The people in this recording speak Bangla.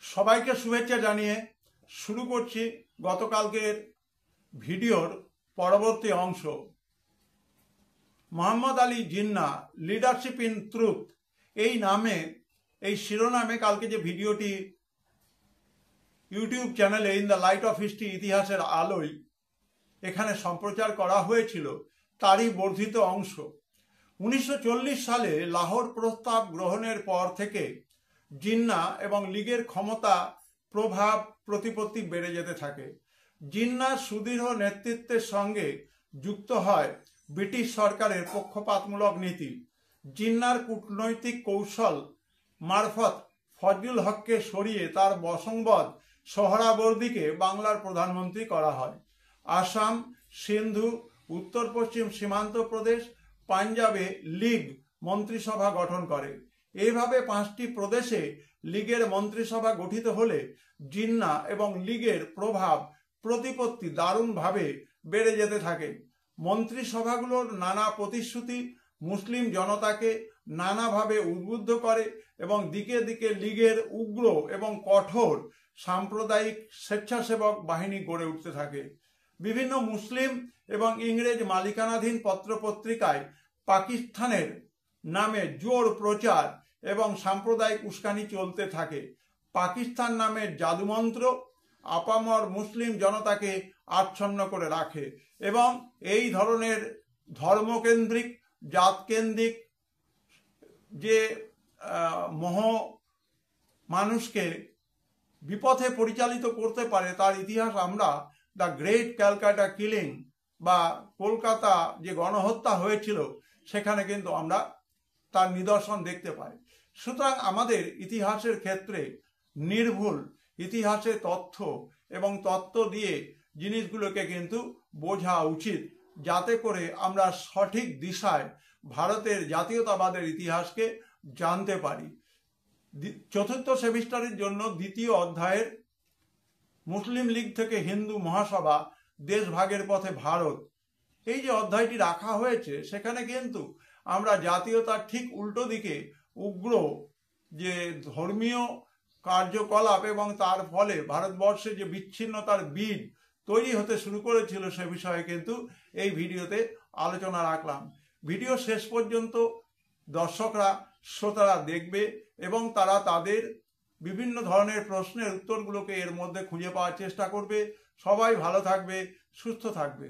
সবাইকে শুভেচ্ছা জানিয়ে শুরু করছি গতকালকের ভিডিওর পরবর্তী অংশ। Mohammad Ali Jinnah leadership in truth এই শিরোনামে কালকে যে ভিডিওটি ইউটিউব চ্যানেলে in the light off history ইতিহাসের আলোয় এখানে সম্প্রচার করা হয়েছিল তারই বর্ধিত অংশ। 1940 সালে লাহোর প্রস্তাব গ্রহণের পর থেকে জিন্নাহ এবং লীগের ক্ষমতা প্রভাব প্রতিপত্তি বেড়ে যেতে থাকে। জিন্নাহ সুদৃঢ় নেতৃত্বের সঙ্গে যুক্ত হয় ব্রিটিশ সরকারের পক্ষপাতমূলক নীতি। জিন্নাহর কূটনৈতিক কৌশল মারফত ফজলুল হককে সরিয়ে তার বশংবদ সোহরাবর্দীকে বাংলার প্রধানমন্ত্রী করা হয়। আসাম, সিন্ধু, উত্তর পশ্চিম সীমান্ত প্রদেশ, পাঞ্জাবে লীগ মন্ত্রিসভা গঠন করে। এইভাবে 5টি প্রদেশে লীগের মন্ত্রিসভা গঠিত হলে জিন্নাহ এবং লীগের প্রভাব প্রতিপত্তি দারুণভাবে বেড়ে যেতে থাকে। মন্ত্রিসভাগুলোর নানা প্রতিশ্রুতি মুসলিম জনতাকে নানাভাবে উদ্বুদ্ধ করে এবং দিকে দিকে লীগের উগ্র এবং কঠোর সাম্প্রদায়িক স্বেচ্ছাসেবক বাহিনী গড়ে উঠতে থাকে। বিভিন্ন মুসলিম এবং ইংরেজ মালিকানাধীন পত্রপত্রিকায় পাকিস্তানের নামে জোর প্রচার এবং সাম্প্রদায়িক উস্কানি চলতে থাকে। পাকিস্তান নামের জাদুমন্ত্র আপামর মুসলিম জনতাকে আচ্ছন্ন করে রাখে এবং এই ধরনের ধর্মকেন্দ্রিক জাতকেন্দ্রিক যে মোহ মানুষকে বিপথে পরিচালিত করতে পারে তার ইতিহাস আমরা দ্য গ্রেট ক্যালকাটা কিলিং বা কলকাতা যে গণহত্যা হয়েছিল সেখানে কিন্তু আমরা তার নিদর্শন দেখতে পাই। সুতরাং আমাদের ইতিহাসের ক্ষেত্রে নির্ভুল ইতিহাসের তথ্য এবং তত্ত্ব দিয়ে জিনিসগুলোকে কিন্তু বোঝা উচিত, যাতে করে আমরা সঠিক দিশায় ভারতের জাতীয়তাবাদের ইতিহাসকে জানতে পারি। চতুর্থ সেমিস্টারের জন্য দ্বিতীয় অধ্যায়ের মুসলিম লীগ থেকে হিন্দু মহাসভা দেশভাগের পথে ভারত এই যে অধ্যায়টি রাখা হয়েছে সেখানে কিন্তু আমরা জাতীয়তার ঠিক উল্টো দিকে উগ্র যে ধর্মীয় কার্যকলাপ এবং তার ফলে ভারতবর্ষে যে বিচ্ছিন্নতার বীজ তৈরি হতে শুরু করেছিল সে বিষয়ে কিন্তু এই ভিডিওতে আলোচনা রাখলাম। ভিডিও শেষ পর্যন্ত দর্শকরা শ্রোতারা দেখবে এবং তারা তাদের বিভিন্ন ধরনের প্রশ্নের উত্তরগুলোকে এর মধ্যে খুঁজে পাওয়ার চেষ্টা করবে। সবাই ভালো থাকবে, সুস্থ থাকবে।